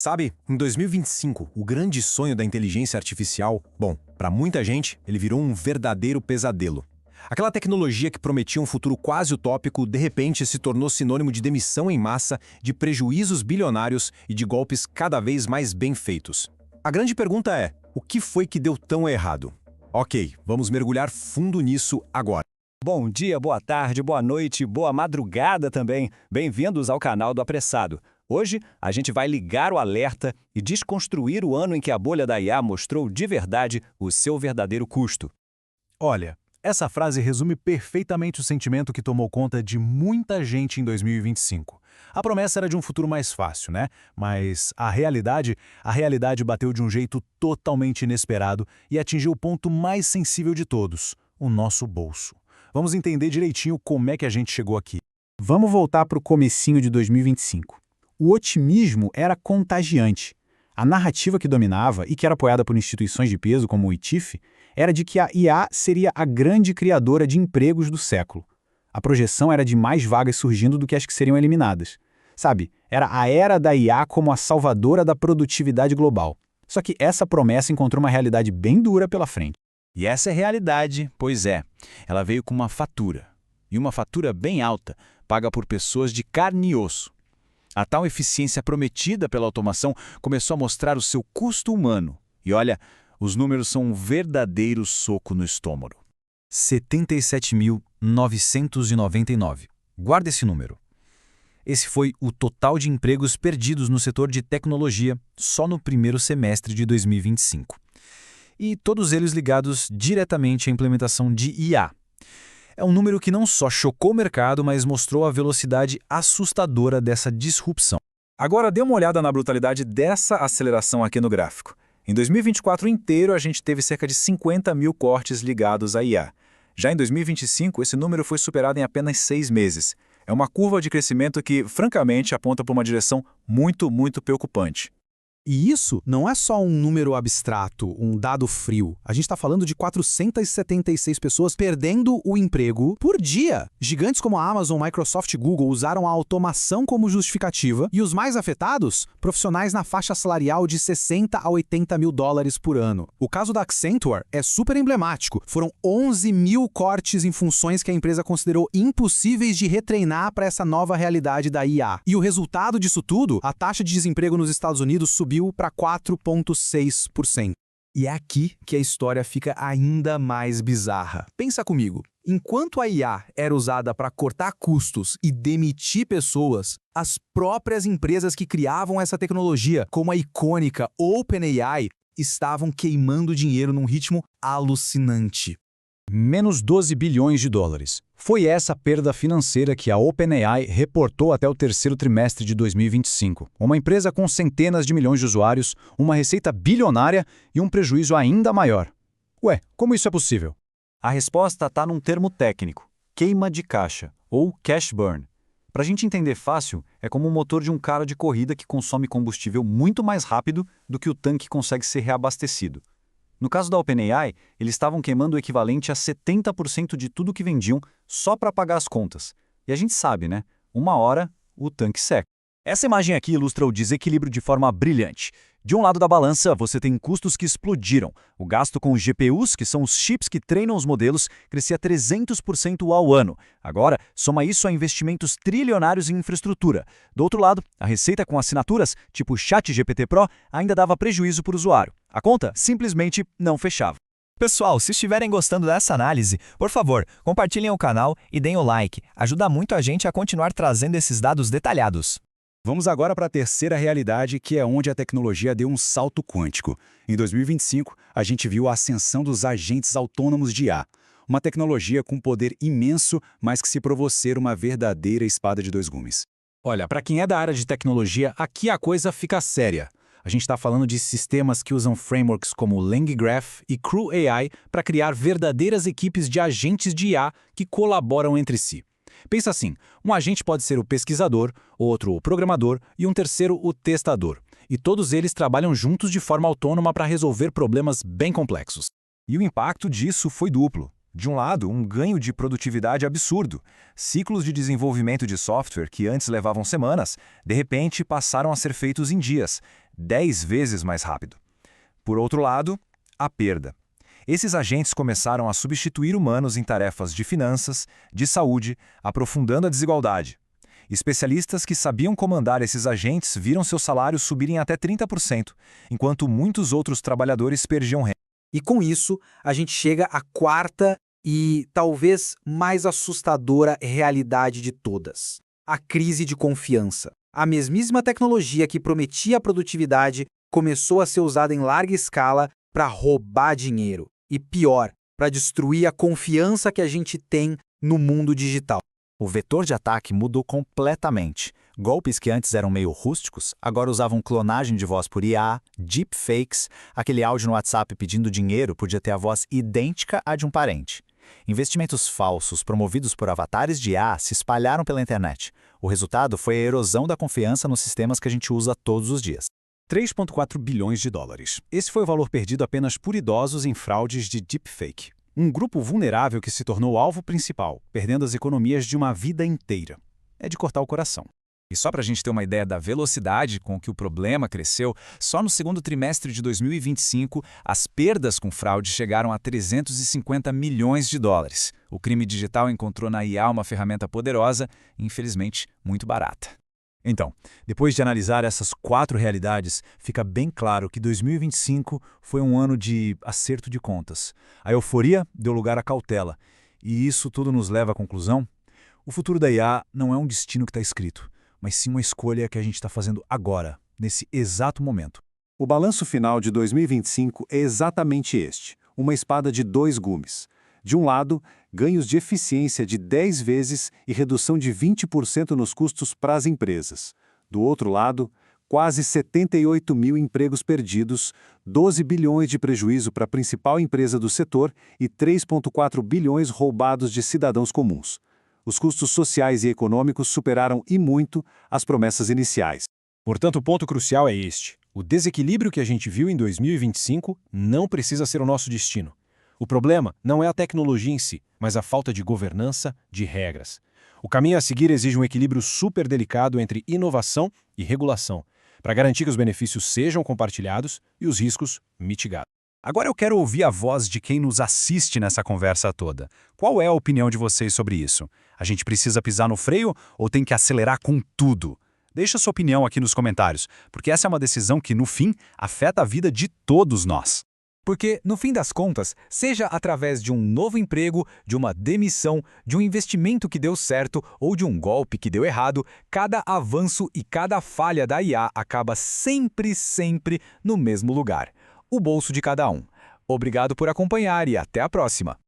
Sabe, em 2025, o grande sonho da inteligência artificial, bom, para muita gente, ele virou um verdadeiro pesadelo. Aquela tecnologia que prometia um futuro quase utópico, de repente se tornou sinônimo de demissão em massa, de prejuízos bilionários e de golpes cada vez mais bem feitos. A grande pergunta é, o que foi que deu tão errado? Ok, vamos mergulhar fundo nisso agora. Bom dia, boa tarde, boa noite, boa madrugada também. Bem-vindos ao canal do Apressado. Hoje, a gente vai ligar o alerta e desconstruir o ano em que a bolha da IA mostrou de verdade o seu verdadeiro custo. Olha, essa frase resume perfeitamente o sentimento que tomou conta de muita gente em 2025. A promessa era de um futuro mais fácil, né? Mas a realidade bateu de um jeito totalmente inesperado e atingiu o ponto mais sensível de todos, o nosso bolso. Vamos entender direitinho como é que a gente chegou aqui. Vamos voltar para o comecinho de 2025. O otimismo era contagiante. A narrativa que dominava e que era apoiada por instituições de peso como o ITIF era de que a IA seria a grande criadora de empregos do século. A projeção era de mais vagas surgindo do que as que seriam eliminadas. Sabe, era a era da IA como a salvadora da produtividade global. Só que essa promessa encontrou uma realidade bem dura pela frente. E essa é a realidade, pois é. Ela veio com uma fatura. E uma fatura bem alta, paga por pessoas de carne e osso. A tal eficiência prometida pela automação começou a mostrar o seu custo humano. E olha, os números são um verdadeiro soco no estômago. 77.999. Guarda esse número. Esse foi o total de empregos perdidos no setor de tecnologia só no primeiro semestre de 2025. E todos eles ligados diretamente à implementação de IA. É um número que não só chocou o mercado, mas mostrou a velocidade assustadora dessa disrupção. Agora dê uma olhada na brutalidade dessa aceleração aqui no gráfico. Em 2024 inteiro, a gente teve cerca de 50 mil cortes ligados à IA. Já em 2025, esse número foi superado em apenas 6 meses. É uma curva de crescimento que, francamente, aponta para uma direção muito preocupante. E isso não é só um número abstrato, um dado frio. A gente está falando de 476 pessoas perdendo o emprego por dia. Gigantes como a Amazon, Microsoft e Google usaram a automação como justificativa e os mais afetados, profissionais na faixa salarial de 60 a 80 mil dólares por ano. O caso da Accenture é super emblemático. Foram 11 mil cortes em funções que a empresa considerou impossíveis de retreinar para essa nova realidade da IA. E o resultado disso tudo, a taxa de desemprego nos Estados Unidos subiu para 4,6%. E é aqui que a história fica ainda mais bizarra. Pensa comigo, enquanto a IA era usada para cortar custos e demitir pessoas, as próprias empresas que criavam essa tecnologia, como a icônica OpenAI, estavam queimando dinheiro num ritmo alucinante. Menos 12 bilhões de dólares. Foi essa perda financeira que a OpenAI reportou até o terceiro trimestre de 2025. Uma empresa com centenas de milhões de usuários, uma receita bilionária e um prejuízo ainda maior. Ué, como isso é possível? A resposta está num termo técnico, queima de caixa, ou cash burn. Para a gente entender fácil, é como o motor de um carro de corrida que consome combustível muito mais rápido do que o tanque consegue ser reabastecido. No caso da OpenAI, eles estavam queimando o equivalente a 70% de tudo que vendiam só para pagar as contas. E a gente sabe, né? Uma hora, o tanque seca. Essa imagem aqui ilustra o desequilíbrio de forma brilhante. De um lado da balança, você tem custos que explodiram. O gasto com os GPUs, que são os chips que treinam os modelos, crescia 300% ao ano. Agora, soma isso a investimentos trilionários em infraestrutura. Do outro lado, a receita com assinaturas, tipo ChatGPT Pro, ainda dava prejuízo por usuário. A conta simplesmente não fechava. Pessoal, se estiverem gostando dessa análise, por favor, compartilhem o canal e deem o like. Ajuda muito a gente a continuar trazendo esses dados detalhados. Vamos agora para a terceira realidade, que é onde a tecnologia deu um salto quântico. Em 2025, a gente viu a ascensão dos agentes autônomos de IA. Uma tecnologia com poder imenso, mas que se provou ser uma verdadeira espada de dois gumes. Olha, para quem é da área de tecnologia, aqui a coisa fica séria. A gente está falando de sistemas que usam frameworks como LangGraph e CrewAI para criar verdadeiras equipes de agentes de IA que colaboram entre si. Pensa assim, um agente pode ser o pesquisador, outro o programador e um terceiro o testador. E todos eles trabalham juntos de forma autônoma para resolver problemas bem complexos. E o impacto disso foi duplo. De um lado, um ganho de produtividade absurdo. Ciclos de desenvolvimento de software que antes levavam semanas, de repente passaram a ser feitos em dias, 10 vezes mais rápido. Por outro lado, a perda. Esses agentes começaram a substituir humanos em tarefas de finanças, de saúde, aprofundando a desigualdade. Especialistas que sabiam comandar esses agentes viram seus salários subirem até 30%, enquanto muitos outros trabalhadores perdiam renda. E com isso, a gente chega à quarta e talvez mais assustadora realidade de todas: a crise de confiança. A mesmíssima tecnologia que prometia produtividade começou a ser usada em larga escala para roubar dinheiro. E pior, para destruir a confiança que a gente tem no mundo digital. O vetor de ataque mudou completamente. Golpes que antes eram meio rústicos, agora usavam clonagem de voz por IA, deepfakes, aquele áudio no WhatsApp pedindo dinheiro podia ter a voz idêntica à de um parente. Investimentos falsos promovidos por avatares de IA se espalharam pela internet. O resultado foi a erosão da confiança nos sistemas que a gente usa todos os dias. 3,4 bilhões de dólares. Esse foi o valor perdido apenas por idosos em fraudes de deepfake. Um grupo vulnerável que se tornou o alvo principal, perdendo as economias de uma vida inteira. É de cortar o coração. E só para a gente ter uma ideia da velocidade com que o problema cresceu, só no segundo trimestre de 2025, as perdas com fraude chegaram a 350 milhões de dólares. O crime digital encontrou na IA uma ferramenta poderosa e, infelizmente, muito barata. Então, depois de analisar essas 4 realidades, fica bem claro que 2025 foi um ano de acerto de contas. A euforia deu lugar à cautela. E isso tudo nos leva à conclusão: o futuro da IA não é um destino que está escrito, mas sim uma escolha que a gente está fazendo agora, nesse exato momento. O balanço final de 2025 é exatamente este: uma espada de 2 gumes. De um lado, ganhos de eficiência de 10 vezes e redução de 20% nos custos para as empresas. Do outro lado, quase 78 mil empregos perdidos, 12 bilhões de prejuízo para a principal empresa do setor e 3,4 bilhões roubados de cidadãos comuns. Os custos sociais e econômicos superaram e muito as promessas iniciais. Portanto, o ponto crucial é este: o desequilíbrio que a gente viu em 2025 não precisa ser o nosso destino. O problema não é a tecnologia em si, mas a falta de governança, de regras. O caminho a seguir exige um equilíbrio super delicado entre inovação e regulação, para garantir que os benefícios sejam compartilhados e os riscos mitigados. Agora eu quero ouvir a voz de quem nos assiste nessa conversa toda. Qual é a opinião de vocês sobre isso? A gente precisa pisar no freio ou tem que acelerar com tudo? Deixa sua opinião aqui nos comentários, porque essa é uma decisão que, no fim, afeta a vida de todos nós. Porque, no fim das contas, seja através de um novo emprego, de uma demissão, de um investimento que deu certo ou de um golpe que deu errado, cada avanço e cada falha da IA acaba sempre no mesmo lugar: o bolso de cada um. Obrigado por acompanhar e até a próxima!